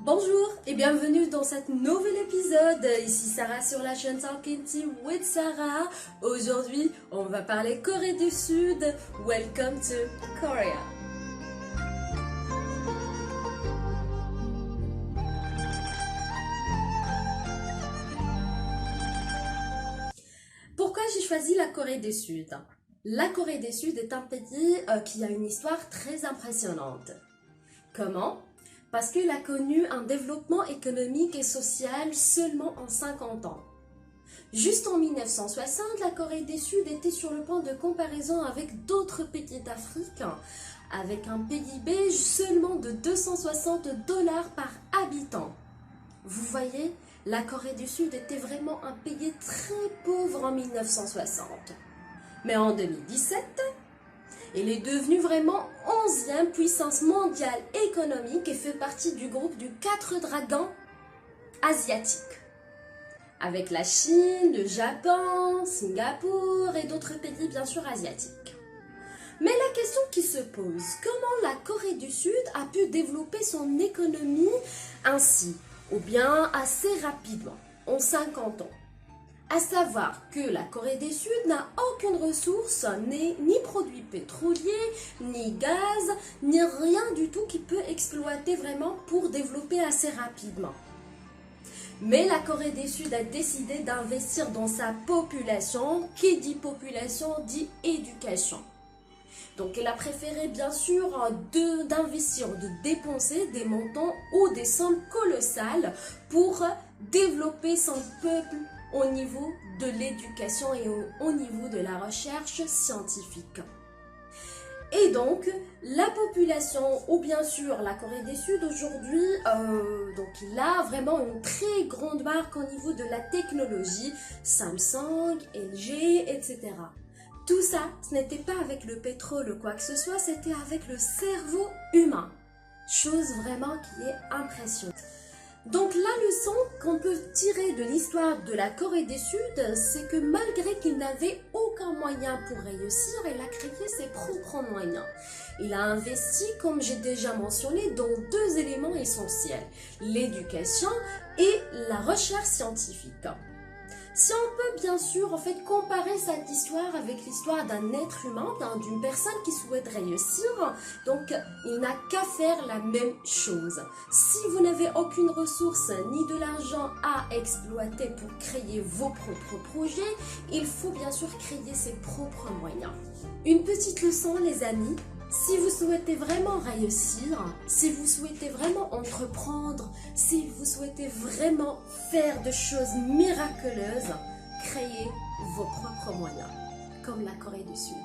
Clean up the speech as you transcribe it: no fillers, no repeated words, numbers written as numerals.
Bonjour et bienvenue dans cet nouvel épisode. Ici Sarah sur la chaîne Talking Tea with Sarah. Aujourd'hui, on va parler Corée du Sud. Welcome to Korea. Pourquoi j'ai choisi la Corée du Sud? La Corée du Sud est un pays qui a une histoire très impressionnante. Comment? Parce qu'il a connu un développement économique et social seulement en 50 ans. Juste en 1960, la Corée du Sud était sur le point de comparaison avec d'autres pays d'Afrique, avec un PIB seulement de 260 $ par habitant. Vous voyez, la Corée du Sud était vraiment un pays très pauvre en 1960. Mais en 2017, il est devenu vraiment 11e puissance mondiale économique et fait partie du groupe du 4 dragons asiatiques. Avec la Chine, le Japon, Singapour et d'autres pays bien sûr asiatiques. Mais la question qui se pose, comment la Corée du Sud a pu développer son économie ainsi, ou bien assez rapidement, en 50 ans? À savoir que la Corée du Sud n'a aucune ressource, ni produits pétroliers, ni gaz, ni rien du tout qui peut exploiter vraiment pour développer assez rapidement. Mais la Corée du Sud a décidé d'investir dans sa population. Qui dit population dit éducation. Donc elle a préféré bien sûr d'investir, de dépenser des montants ou des sommes colossales pour développer son peuple au niveau de l'éducation et au niveau de la recherche scientifique. Et donc, la population, ou bien sûr la Corée du Sud aujourd'hui, donc il a vraiment une très grande marque au niveau de la technologie, Samsung, LG, etc. Tout ça, ce n'était pas avec le pétrole ou quoi que ce soit, c'était avec le cerveau humain. Chose vraiment qui est impressionnante. Donc la leçon qu'on peut tirer de l'histoire de la Corée du Sud, c'est que malgré qu'il n'avait aucun moyen pour réussir, il a créé ses propres moyens. Il a investi, comme j'ai déjà mentionné, dans deux éléments essentiels, l'éducation et la recherche scientifique. Si on peut bien sûr comparer cette histoire avec l'histoire d'un être humain, d'une personne qui souhaite réussir, donc il n'a qu'à faire la même chose. Si vous n'avez aucune ressource ni de l'argent à exploiter pour créer vos propres projets, il faut bien sûr créer ses propres moyens. Une petite leçon les amis. Si vous souhaitez vraiment réussir, si vous souhaitez vraiment entreprendre, si vous souhaitez vraiment faire de choses miraculeuses, créez vos propres moyens, comme la Corée du Sud.